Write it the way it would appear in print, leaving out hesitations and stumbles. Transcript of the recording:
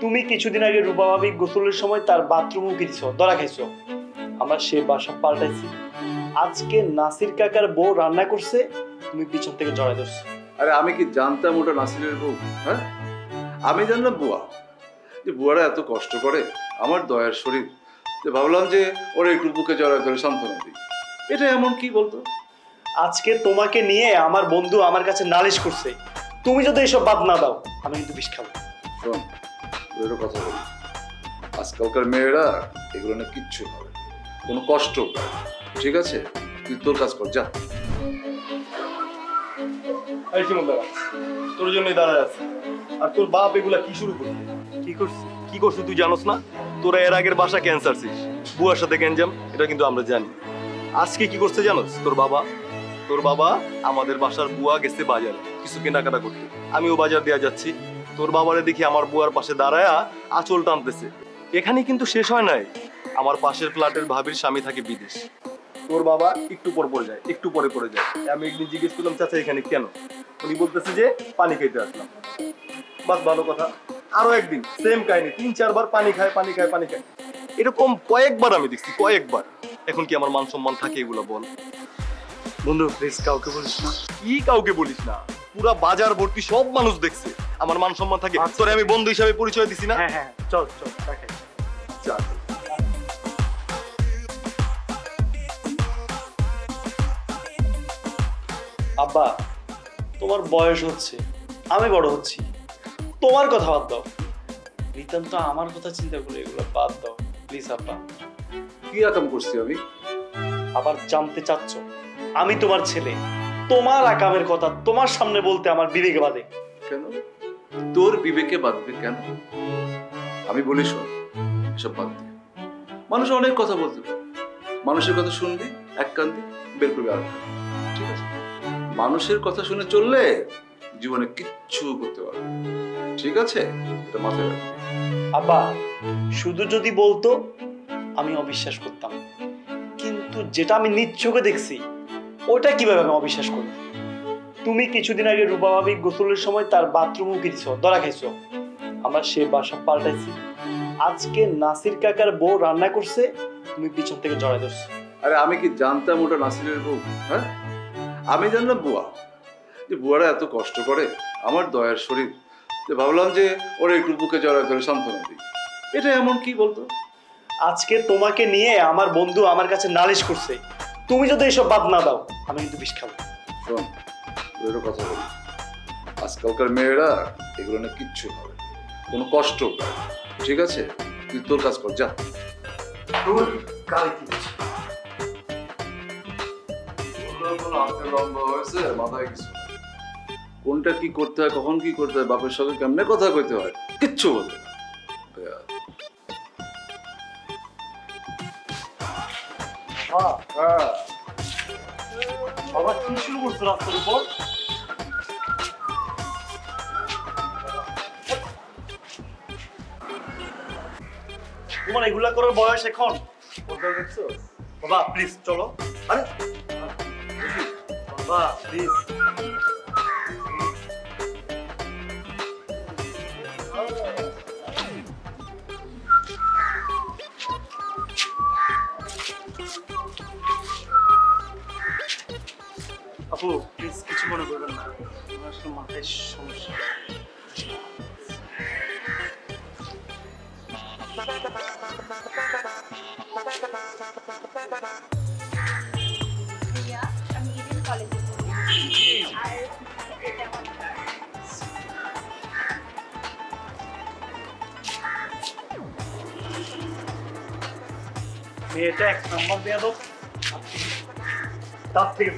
তুমি কিছুদিন আগে রূপা ভাবি গোসলের সময় তার বাথরুমে উকি দিছো, ধরা খাইছো। আমরা সে বাসা পাল্টাইছি। আজকে নাসির কাকার বউ রান্না করছে, তুমি পিছন থেকে জড়াই ধরছো। আরে আমি কি জানতাম ওটা নাসিরের বউ? হ্যাঁ, আমি জানলাম বুয়া, যে বুয়ারা এত কষ্ট করে, আমার দয়ার শরীর, যে ভাবলাম যে ওরা একটু বুকে জড়ায় ধরে সান্ত্বনা দিই। এটা এমন কি বলতো? আজকে তোমাকে নিয়ে আমার বন্ধু আমার কাছে নালিশ করছে। তুমি যদি এসব বাদ না দাও, আমি কিন্তু বিষ খাবো। শোন, ওর কথা বলি, আজকালকার মেয়েরা এগুলো না কিচ্ছু হবে, কোনো কষ্ট পায়। ঠিক আছে, তুই তোর কাজ কর, যা। তোর জন্যই দাঁড়ায় আছে। আর তোর বাপ এগুলা কি শুরু করছে? কি করছিস তুই জানোস না? তোরা এর আগের বাসা ক্যান্সারছিস, বুয়ার সাথে গ্যাঞ্জাম, এটা কিন্তু আমরা জানি। আজকে কি করছে জানোস? তোর বাবা আমাদের বাসার বুয়া গেছে বাজারে কিছু কেনাকাটা করতে। আমিও বাজার দেওয়া যাচ্ছি, তোর বাবারে দেখি আমার বুয়ার পাশে দাঁড়ায়া আঁচল টানতেছে। এখানে কিন্তু শেষ হয় নাই, আমার পাশের ফ্ল্যাটের ভাবির স্বামী থাকে বিদেশ। তোর বাবা একটু পর যায়, একটু পরে যায়। আমি একদিন জিজ্ঞেস করলাম, চাচা এখানে কেন? উনি বলতেছে যে পানি খাইতে আসলাম। বাস, ভালো কথা। আরো একদিন সেম কাহিনী, 3-4 বার পানি খায়। এরকম কয়েকবার আমি দেখছি, কয়েকবার। এখন কি আমার মান সম্মান থাকে এগুলো বল? বন্ধু প্লিজ কাউকে বলিস না। কি কাউকে বলিস না? পুরা বাজার ভর্তি সব মানুষ দেখছে, আমার মান সম্মান থাকে। তোরে আমি বন্ধু হিসাবে পরিচয় দিছি না? হ্যাঁ, চল দেখাই। চল। আব্বা, তোমার বয়স হচ্ছে, আমি বড় হচ্ছি, তোমার কথা বাদ দাও। নিতান্ত আমার কথা চিন্তা করে এগুলো বাদ দাও প্লিজ আব্বা। কি আকাম করছি আমি? আবার জানতে চাচ্ছ? আমি তোমার ছেলে, তোমার আকামের কথা তোমার সামনে বলতে আমার বিবেকে বাধে। কেন তোর বিবেকে বাঁধবে কেন? আমি বলি শোন, এসব বাদ দে। মানুষ অনেক কথা বলতে পারে, মানুষের কথা শুনবি, এক কান দিয়ে বের করবি আর। ঠিক আছে, মানুষের কথা শুনে চললে জীবনে কিচ্ছু করতে পারবে। ঠিক আছে, এটা মাথায় রাখবি। আব্বা, শুধু যদি বলতো আমি অবিশ্বাস করতাম, কিন্তু যেটা আমি নিজ চোখে দেখছি ওটা কিভাবে আমি অবিশ্বাস করি? তুমি কিছুদিন আগে রূপা ভাবি গোসলের সময় তার বাথরুমে উকি দিছো, ধরা খাইছো। আমরা সে বাসা পাল্টাইছি। আজকে নাসির কাকার বউ রান্না করছে, তুমি পিছন থেকে জড়াই ধরছো। আরে আমি কি জানতাম ওটা নাসিরের বউ? হ্যাঁ, আমি জানলাম বুয়া, যে বুয়ারা এত কষ্ট করে, আমার দয়ার শরীর, যে ভাবলাম যে ওরা একটু বুকে জড়ায় ধরে সান্ত্বনা দিই। এটা এমন কি বলতো? আজকে তোমাকে নিয়ে আমার বন্ধু আমার কাছে নালিশ করছে। তুমি যদি এসব বাদ না দাও, আমি কিন্তু বিষ খাবো। শোন, ওর কথা বলি, আজকালকার মেয়েরা এগুলো না কিচ্ছু হবে, কোনো কষ্ট পায়। ঠিক আছে, তুই তোর কাজ কর, যা। কোনটা কি করতে হয়, কখন কি করতে হয়, বাপের সঙ্গে কেমনে কথা কইতে হয়, কিচ্ছু বলতে না। বাবা কি শুরু করছো রাস্তার উপর? তোমার এগুলা করার বয়স এখন? বাবা প্লিজ চলো। আরে বাবা প্লিজ। আপু প্লিজ কিছু মনে করবেন না, আমার আসলে মাথায় সমস্যা। মেয়েটা 1 নম্বর বেয়াদব, তার থেকে